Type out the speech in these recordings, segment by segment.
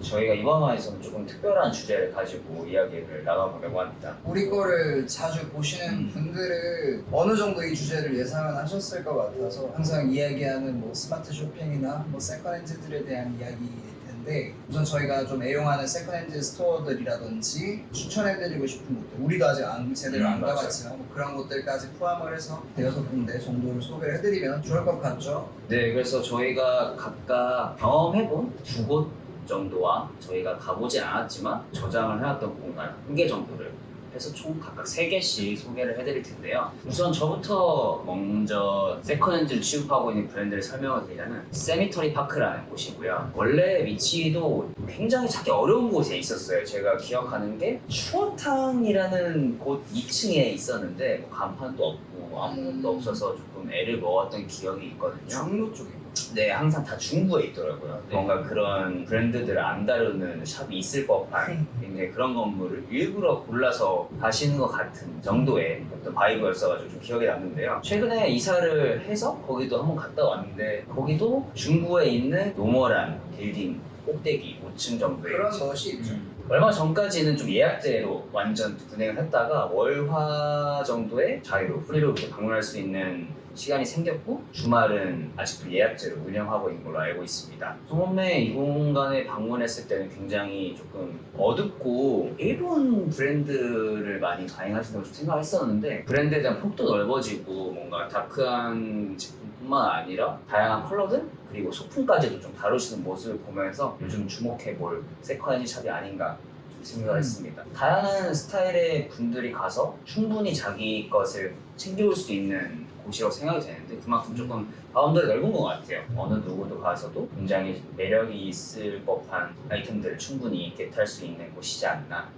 저희가 이번 화에서는 조금 특별한 주제를 가지고 이야기를 나눠보려고 합니다. 우리 거를 자주 보시는 분들은 어느 정도 이 주제를 예상은 하셨을 것 같아서 항상 이야기하는 뭐 스마트 쇼핑이나 뭐 세컨핸즈들에 대한 이야기일 텐데, 우선 저희가 좀 애용하는 세컨핸즈 스토어들이라든지 추천해드리고 싶은 곳들, 우리도 아직 제대로 안 맞아요. 가봤지만 뭐 그런 곳들까지 포함을 해서 대여섯 군데 정도를 소개를 해드리면 좋을 것 같죠? 네, 그래서 저희가 각각 경험해본 두 곳 정도와 저희가 가보진 않았지만 저장을 해왔던 공간 1개 정도를 해서 총 각각 3개씩 소개를 해드릴 텐데요. 우선 저부터 먼저 세컨핸즈를 취급하고 있는 브랜드를 설명을 드리자면 세미터리 파크라는 곳이고요. 원래 위치도 굉장히 찾기 어려운 곳에 있었어요. 제가 기억하는 게 추어탕이라는 곳 2층에 있었는데 뭐 간판도 없고 아무것도 없어서 조금 애를 먹었던 기억이 있거든요. 종로 쪽에. 네, 항상 다 중부에 있더라고요. 뭔가 그런 브랜드들을 안 다루는 샵이 있을 법한 굉장히 그런 건물을 일부러 골라서 가시는 것 같은 정도의 어떤 바이브였어가지고 좀 기억에 남는데요. 최근에 이사를 해서 거기도 한번 갔다 왔는데 거기도 중부에 있는 노멀한 빌딩 꼭대기 5층 정도의 그런 것이 있죠. 얼마 전까지는 좀 예약제로 완전 운행을 했다가 월화 정도에 자유로 프리로 이렇게 방문할 수 있는 시간이 생겼고 주말은 아직도 예약제로 운영하고 있는 걸로 알고 있습니다. 처음에 이 공간에 방문했을 때는 굉장히 조금 어둡고 일본 브랜드를 많이 가행하신다고 좀 생각했었는데 브랜드에 대한 폭도 넓어지고 뭔가 다크한 제품뿐만 아니라 다양한 컬러들 그리고 소품까지도 좀 다루시는 모습을 보면서 요즘 주목해볼 세컨핸드 샵이 아닌가 좀 생각을 했습니다. 다양한 스타일의 분들이 가서 충분히 자기 것을 챙겨올 수 있는 곳이라고 생각이 되는데 그만큼 조금 바운더리 넓은 것 같아요. 어느 누구도 가서도 굉장히 매력이 있을 법한 아이템들을 충분히 겟할 수 있는 곳이지 않나.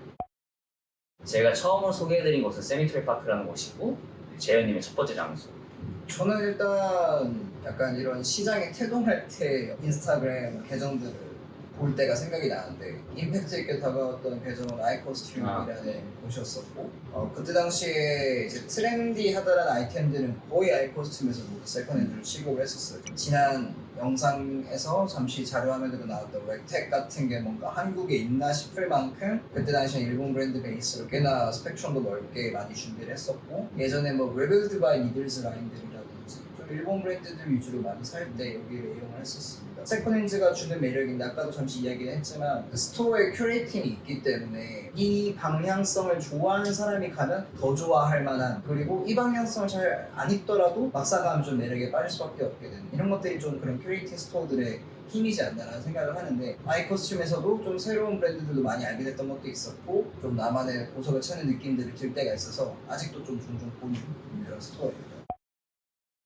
제가 처음으로 소개해드린 곳은 세미토리 파크라는 곳이고 재현님의 첫 번째 장소. 저는 일단 약간 이런 시장에 태동할 때 인스타그램 계정들을 볼 때가 생각이 나는데 임팩트 있게 다가왔던 계정은 아이코스튬이라는 곳이었었고 그때 당시에 이제 트렌디하다란 아이템들은 거의 아이코스튬에서 세컨핸드를 취급을 했었어요. 지난 영상에서 잠시 자료화면으로 나왔던 렉텍 같은 게 뭔가 한국에 있나 싶을 만큼 그때 당시에 일본 브랜드 베이스로 꽤나 스펙트럼도 넓게 많이 준비를 했었고 예전에 뭐 레벨드 바이 니들즈 라인들이라든지 좀 일본 브랜드들 위주로 많이 살 때 여기를 이용을 했었습니다. 세컨핸즈가 주는 매력인데 아까도 잠시 이야기를 했지만 스토어에 큐레이팅이 있기 때문에 이 방향성을 좋아하는 사람이 가면 더 좋아할 만한 그리고 이 방향성을 잘 안 입더라도 막상 가면 좀 매력에 빠질 수밖에 없게 되는 이런 것들이 좀 그런 큐레이팅 스토어들의 힘이지 않나라는 생각을 하는데 아이코스튬에서도 좀 새로운 브랜드들도 많이 알게 됐던 것도 있었고 좀 나만의 보석을 찾는 느낌들이 들 때가 있어서 아직도 좀 종종 보는 그런 스토어입니다.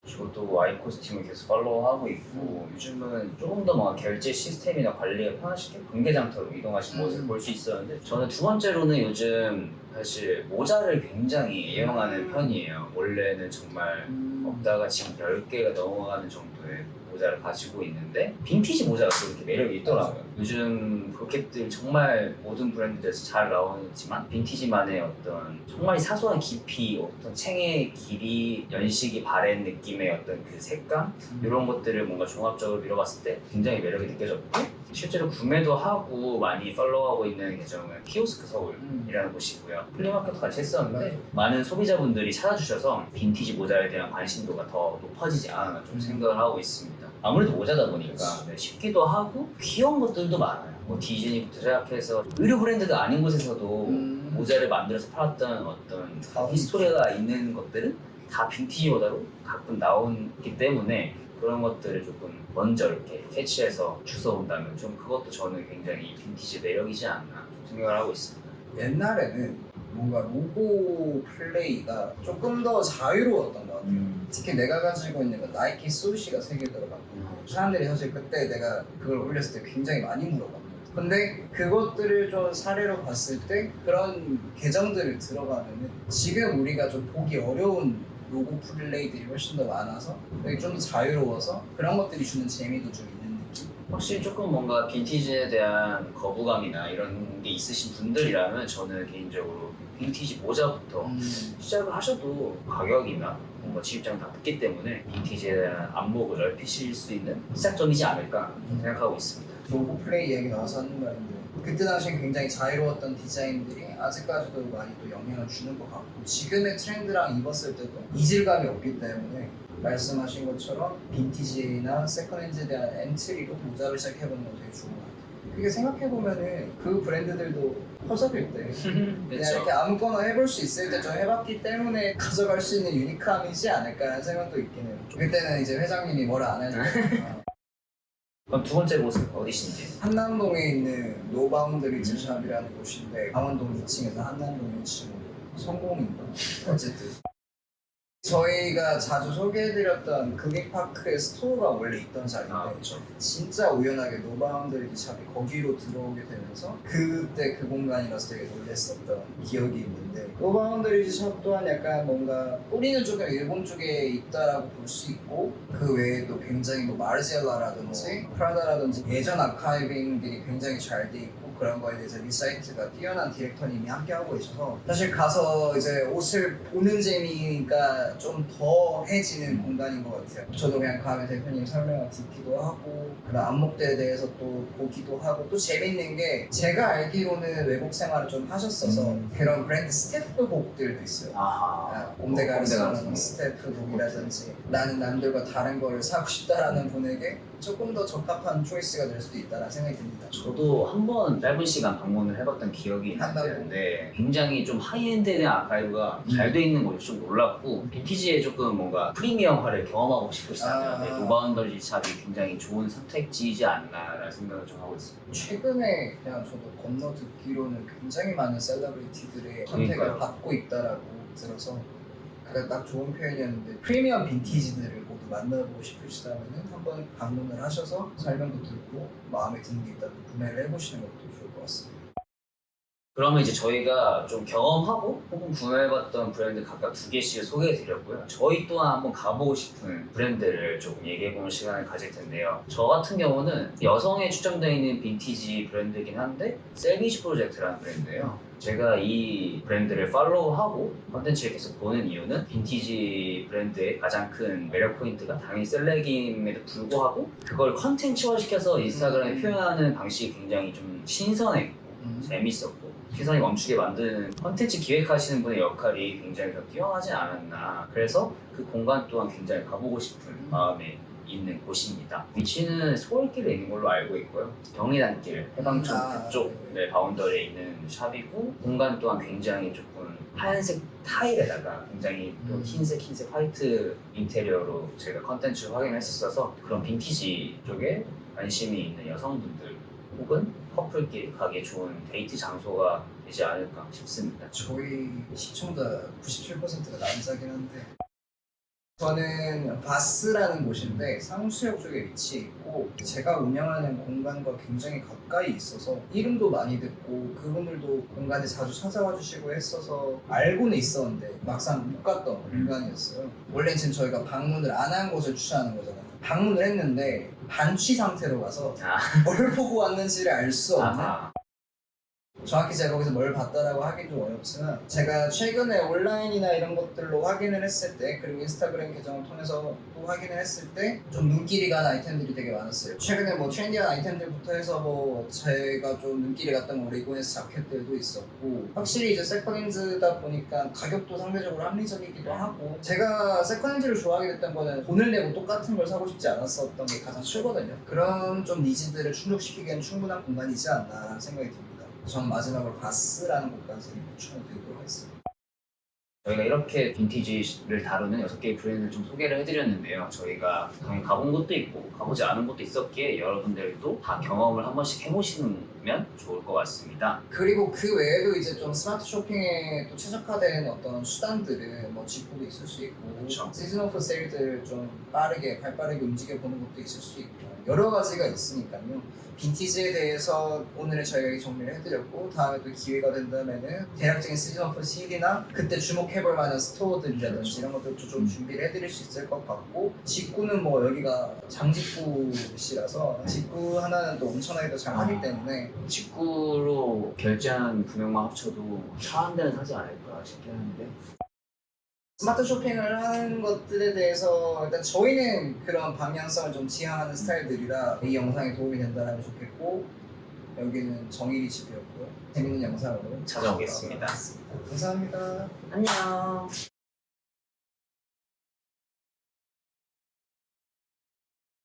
저도 아이코스튬을 계속 팔로우하고 있고 요즘은 조금 더 뭔가 결제 시스템이나 관리가 편하시게 분계장터로 이동하신 모습을 볼 수 있었는데 저는 두 번째로는 요즘 사실 모자를 굉장히 애용하는 편이에요. 원래는 정말 없다가 지금 10개가 넘어가는 정도의 모자를 가지고 있는데 빈티지 모자가 또 이렇게 매력이 있더라고요. 요즘 브로켓들 정말 모든 브랜드에서 잘 나오지만 빈티지만의 어떤 정말 사소한 깊이, 어떤 챙의 길이, 연식이 바랜 느낌의 어떤 그 색감 이런 것들을 뭔가 종합적으로 밀어봤을 때 굉장히 매력이 느껴졌고 실제로 구매도 하고 많이 팔로우하고 있는 계정은 키오스크 서울이라는 곳이고요. 플리마켓도 같이 했었는데 많은 소비자분들이 찾아주셔서 빈티지 모자에 대한 관심도가 더 높아지지 않았나 좀 생각을 하고 있습니다. 아무래도 모자다 보니까 네, 쉽기도 하고 귀여운 것들도 많아요. 뭐 디즈니부터 시작해서 의류 브랜드가 아닌 곳에서도 모자를 만들어서 팔았던 어떤 히스토리가 있는 것들은 다 빈티지 모자로 가끔 나오기 때문에 그런 것들을 조금 먼저 이렇게 캐치해서 주워온다면 좀 그것도 저는 굉장히 빈티지 매력이지 않나 좀 생각을 하고 있습니다. 옛날에는 뭔가 로고 플레이가 조금 더 자유로웠던 것 같아요. 특히 내가 가지고 있는 건 나이키 소시가 3개 들어갔고 사람들이 사실 그때 내가 그걸 올렸을 때 굉장히 많이 물어봤거든. 근데 그것들을 좀 사례로 봤을 때 그런 계정들을 들어가면은 지금 우리가 좀 보기 어려운 로고 플레이들이 훨씬 더 많아서 좀 더 자유로워서 그런 것들이 주는 재미도 좀 있는 확실히 조금 뭔가 빈티지에 대한 거부감이나 이런 게 있으신 분들이라면 저는 개인적으로 빈티지 모자부터 시작을 하셔도 가격이나 뭔가 지입장이 다 붙기 때문에 빈티지에 대한 안목을 넓히실 수 있는 시작점이지 않을까 생각하고 있습니다. 로고 플레이 얘기 나와서 하는 말인데 그때 당시엔 굉장히 자유로웠던 디자인들이 아직까지도 많이 또 영향을 주는 것 같고 지금의 트렌드랑 입었을 때도 이질감이 없기 때문에 말씀하신 것처럼 빈티지나 세컨핸즈에 대한 엔트리로 모자를 시작해보는 건 되게 좋은 것 같아요. 그게 생각해보면은 그 브랜드들도 허접일 때 그냥 그렇죠. 이렇게 아무거나 해볼 수 있을 때 좀 해봤기 때문에 가져갈 수 있는 유니크함이지 않을까라는 생각도 있긴 해요. 그때는 이제 회장님이 뭐라 안 해도 그럼 두 번째 곳은 어디신지? 한남동에 있는 노바운드리즈 샵이라는 곳인데 강원동 2층에서 한남동 1층으로 성공인가? 어쨌든 저희가 자주 소개해드렸던 극익파크의 스토어가 원래 있던 자리인데 그렇죠. 진짜 우연하게 노바운드리즈 샵이 거기로 들어오게 되면서 그때 그 공간이라서 되게 놀랬었던 기억이 있는데 노바운드리즈 샵 또한 약간 뭔가 뿌리는 조금 일본 쪽에 있다라고 볼 수 있고 그 외에도 굉장히 뭐 마르지엘라라든지 프라다라든지 예전 아카이빙들이 굉장히 잘 돼 있고 그런 거에 대해서 리사이트가 뛰어난 디렉터님이 함께하고 계셔서 사실 가서 이제 옷을 보는 재미가 좀 더해지는 공간인 것 같아요. 저도 그냥 가면 대표님 설명을 듣기도 하고 그런 안목들에 대해서 또 보기도 하고 또 재밌는 게 제가 알기로는 외국 생활을 좀 하셨어서 그런 브랜드 스태프복들도 있어요. 아하. 옴데가르소는 스태프복이라든지 나는 남들과 다른 거를 사고 싶다라는 분에게 조금 더 적합한 초이스가 될 수도 있다는 생각이 듭니다. 저도 한 번 짧은 시간 방문을 해봤던 기억이 있는데 굉장히 좀 하이엔드에 대한 아카이브가 잘 돼 있는 것이 좀 놀랍고 빈티지에 조금 뭔가 프리미엄화를 경험하고 싶으시다면 노바운더리 샵이 굉장히 좋은 선택지이지 않나라는 생각을 좀 하고 있습니다. 최근에 그냥 저도 건너 듣기로는 굉장히 많은 셀러브리티들의 선택을 그러니까요. 받고 있다라고 들어서 그러니까 딱 좋은 표현이었는데 프리미엄 빈티지들을 모두 만나보고 싶으시다면 한번 방문을 하셔서 설명도 듣고 마음에 드는 게 있다면 구매를 해보시는 것도 좋을 것 같습니다. 그러면 이제 저희가 좀 경험하고 혹은 구매해봤던 브랜드 각각 두 개씩 소개해드렸고요. 저희 또한 한번 가보고 싶은 브랜드를 조금 얘기해보는 시간을 가질 텐데요. 저 같은 경우는 여성에 추천되어 있는 빈티지 브랜드이긴 한데 셀비지 프로젝트라는 브랜드예요. 제가 이 브랜드를 팔로우하고 컨텐츠를 계속 보는 이유는 빈티지 브랜드의 가장 큰 매력 포인트가 당연히 셀렉임에도 불구하고 그걸 컨텐츠화 시켜서 인스타그램에 표현하는 방식이 굉장히 좀 신선했고 재밌었고 시선이 멈추게 만드는 컨텐츠 기획하시는 분의 역할이 굉장히 더 뛰어나지 않았나. 그래서 그 공간 또한 굉장히 가보고 싶은 마음에 있는 곳입니다. 위치는 서울길에 있는 걸로 알고 있고요. 경리단길 해방촌 그쪽 바운더리에 있는 샵이고 공간 또한 굉장히 조금 하얀색 타일에다가 굉장히 또 흰색 화이트 인테리어로 제가 컨텐츠를 확인했었어서 그런 빈티지 쪽에 관심이 있는 여성분들 혹은 커플끼리 가기 좋은 데이트 장소가 되지 않을까 싶습니다. 저희 시청자 97%가 남자긴 한데 저는 바스라는 곳인데 상수역 쪽에 위치해 있고 제가 운영하는 공간과 굉장히 가까이 있어서 이름도 많이 듣고 그분들도 공간에 자주 찾아와 주시고 했어서 알고는 있었는데 막상 못 갔던 공간이었어요. 원래 지금 저희가 방문을 안 한 곳을 추천하는 거잖아요. 방문을 했는데 반취 상태로 가서 뭘 보고 왔는지를 알 수 없는 정확히 제가 거기서 뭘 봤다라고 하긴 좀 어렵지만 제가 최근에 온라인이나 이런 것들로 확인을 했을 때 그리고 인스타그램 계정을 통해서 또 확인을 했을 때 좀 눈길이 가는 아이템들이 되게 많았어요. 최근에 뭐 트렌디한 아이템들부터 해서 뭐 제가 좀 눈길이 갔던 뭐 레고네스 자켓들도 있었고 확실히 이제 세컨핸즈다 보니까 가격도 상대적으로 합리적이기도 하고 제가 세컨핸즈를 좋아하게 됐던 거는 돈을 내고 똑같은 걸 사고 싶지 않았었던 게 가장 크거든요. 그런 좀 니즈들을 충족시키기엔 충분한 공간이지 않나라는 생각이 듭니다. 전 마지막으로 바스라는 곳까지 추천을 드리도록 하겠습니다. 저희가 이렇게 빈티지를 다루는 6개의 브랜드를 좀 소개를 해드렸는데요. 저희가 당연히 가본 곳도 있고 가보지 않은 곳도 있었기에 여러분들도 다 경험을 한 번씩 해보시면 좋을 것 같습니다. 그리고 그 외에도 이제 좀 스마트 쇼핑에 또 최적화된 어떤 수단들은 뭐 직구도 있을 수 있고 그렇죠. 시즌 오프 세일들 좀 빠르게 발빠르게 움직여보는 것도 있을 수 있고 여러 가지가 있으니까요. 빈티지에 대해서 오늘은 저희가 정리를 해드렸고 다음에 또 기회가 된다면은 대략적인 시즌 오프 세일이나 그때 주목해 해볼 만한 스토어들이라든지 이런 것들도 좀 준비를 해드릴 수 있을 것 같고, 직구는 뭐 여기가 장직구시라서 직구 하나는 또 엄청나게 또 잘 하기 때문에 직구로 결제한 금액만 합쳐도 차 한 대는 사지 않을까 싶긴 한데. 스마트 쇼핑을 하는 것들에 대해서 일단 저희는 그런 방향성을 좀 지향하는 스타일들이라 이 영상에 도움이 된다면 좋겠고, 여기는 정일이 집이었고요. 재밌는 영상으로 찾아오겠습니다. 감사합니다. 안녕.